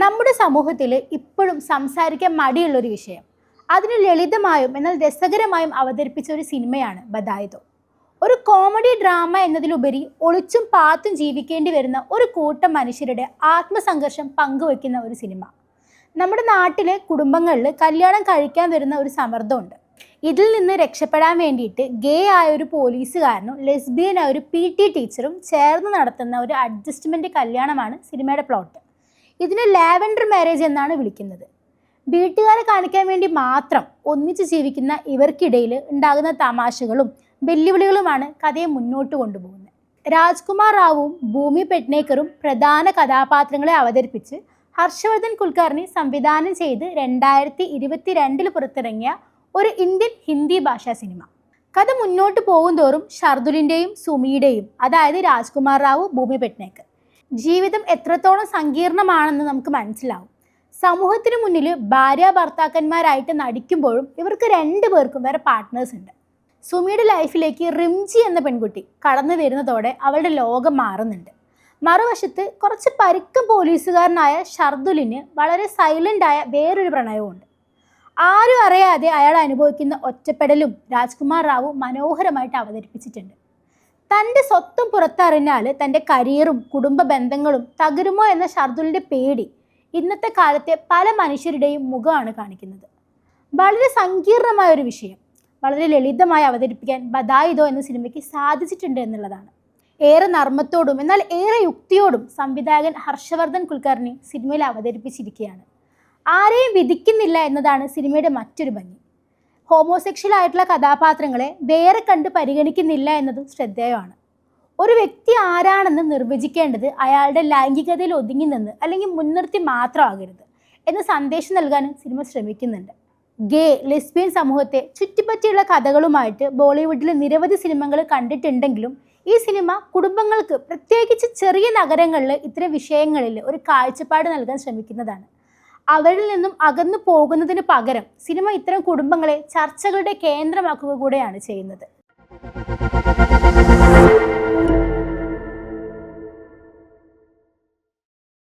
നമ്മുടെ സമൂഹത്തിൽ ഇപ്പോഴും സംസാരിക്കാൻ മടിയുള്ളൊരു വിഷയം. അതിന് ലളിതമായും എന്നാൽ രസകരമായും അവതരിപ്പിച്ച ഒരു സിനിമയാണ് ബദായിദോ. ഒരു കോമഡി ഡ്രാമ എന്നതിലുപരി ഒളിച്ചും പാത്തും ജീവിക്കേണ്ടി വരുന്ന ഒരു കൂട്ടം മനുഷ്യരുടെ ആത്മസംഘർഷം പങ്കുവെക്കുന്ന ഒരു സിനിമ. നമ്മുടെ നാട്ടിലെ കുടുംബങ്ങളിൽ കല്യാണം കഴിക്കാൻ വരുന്ന ഒരു സമ്മർദ്ദമുണ്ട്. ഇതിൽ നിന്ന് രക്ഷപ്പെടാൻ വേണ്ടിയിട്ട് ഗേ ആയ ഒരു പോലീസുകാരനും ലെസ്ബിയൻ ആയ ഒരു PT ടീച്ചറും ചേർന്ന് നടത്തുന്ന ഒരു അഡ്ജസ്റ്റ്മെൻറ്റ് കല്യാണമാണ് സിനിമയുടെ പ്ലോട്ട്. ഇതിനെ ലാവൻഡർ മാരേജ് എന്നാണ് വിളിക്കുന്നത്. വീട്ടുകാരെ കാണിക്കാൻ വേണ്ടി മാത്രം ഒന്നിച്ച് ജീവിക്കുന്ന ഇവർക്കിടയിൽ ഉണ്ടാകുന്ന തമാശകളും വെല്ലുവിളികളുമാണ് കഥയെ മുന്നോട്ട് കൊണ്ടുപോകുന്നത്. രാജ്കുമാർ റാവുവും ഭൂമി പെഡ്നേക്കറും പ്രധാന കഥാപാത്രങ്ങളെ അവതരിപ്പിച്ച് ഹർഷവർദ്ധൻ കുൽക്കർണി സംവിധാനം ചെയ്ത് 2022 പുറത്തിറങ്ങിയ ഒരു ഇന്ത്യൻ ഹിന്ദി ഭാഷാ സിനിമ. കഥ മുന്നോട്ട് പോകുന്തോറും ഷർദുലിൻ്റെയും സുമിയുടെയും, അതായത് രാജ്കുമാർ റാവു, ഭൂമി പെഡ്നേക്കർ ജീവിതം എത്രത്തോളം സങ്കീർണമാണെന്ന് നമുക്ക് മനസ്സിലാവും. സമൂഹത്തിന് മുന്നിൽ ഭാര്യ ഭർത്താക്കന്മാരായിട്ട് നടിക്കുമ്പോഴും ഇവർക്ക് രണ്ടുപേർക്കും വേറെ പാർട്ട്നേഴ്സ് ഉണ്ട്. സുമിയുടെ ലൈഫിലേക്ക് റിംജി എന്ന പെൺകുട്ടി കടന്നു വരുന്നതോടെ അവളുടെ ലോകം മാറുന്നുണ്ട്. മറുവശത്ത് കുറച്ച് പരുക്കം പോലീസുകാരനായ ഷർദുലിന് വളരെ സൈലൻ്റായ വേറൊരു പ്രണയവുമുണ്ട്. ആരും അറിയാതെ അയാൾ അനുഭവിക്കുന്ന ഒറ്റപ്പെടലും രാജ്കുമാർ റാവു മനോഹരമായിട്ട് അവതരിപ്പിച്ചിട്ടുണ്ട്. തൻ്റെ സ്വത്തും പുറത്തറിഞ്ഞാൽ തൻ്റെ കരിയറും കുടുംബ ബന്ധങ്ങളും തകരുമോ എന്ന ഷർദുലിൻ്റെ പേടി ഇന്നത്തെ കാലത്തെ പല മനുഷ്യരുടെയും മുഖമാണ് കാണിക്കുന്നത്. വളരെ സങ്കീർണമായ ഒരു വിഷയം വളരെ ലളിതമായി അവതരിപ്പിക്കാൻ ബദായിദോ എന്ന സിനിമയ്ക്ക് സാധിച്ചിട്ടുണ്ട് എന്നുള്ളതാണ്. ഏറെ നർമ്മത്തോടും എന്നാൽ ഏറെ യുക്തിയോടും സംവിധായകൻ ഹർഷവർദ്ധൻ കുൽക്കർണി സിനിമയിൽ അവതരിപ്പിച്ചിരിക്കുകയാണ്. ആരെയും വിധിക്കുന്നില്ല എന്നതാണ് സിനിമയുടെ മറ്റൊരു ഭംഗി. ഹോമോസെക്ഷൽ ആയിട്ടുള്ള കഥാപാത്രങ്ങളെ വേറെ കണ്ട് പരിഗണിക്കുന്നില്ല എന്നതും ശ്രദ്ധേയമാണ്. ഒരു വ്യക്തി ആരാണെന്ന് നിർവചിക്കേണ്ടത് അയാളുടെ ലൈംഗികതയിൽ ഒതുങ്ങി നിന്ന് അല്ലെങ്കിൽ മുൻനിർത്തി മാത്രമാകരുത് എന്ന സന്ദേശം നൽകാനും സിനിമ ശ്രമിക്കുന്നുണ്ട്. ഗേ ലെസ്ബിയൻ സമൂഹത്തെ ചുറ്റിപ്പറ്റിയുള്ള കഥകളുമായിട്ട് ബോളിവുഡിൽ നിരവധി സിനിമകൾ കണ്ടിട്ടുണ്ടെങ്കിലും ഈ സിനിമ കുടുംബങ്ങൾക്ക്, പ്രത്യേകിച്ച് ചെറിയ നഗരങ്ങളിൽ ഇത്തരം വിഷയങ്ങളിൽ ഒരു കാഴ്ചപ്പാട് നൽകാൻ ശ്രമിക്കുന്നതാണ്. അവരിൽ നിന്നും അകന്നു പോകുന്നതിന് പകരം സിനിമ ഇത്തരം കുടുംബങ്ങളെ ചർച്ചകളുടെ കേന്ദ്രമാക്കുക കൂടെയാണ് ചെയ്യുന്നത്.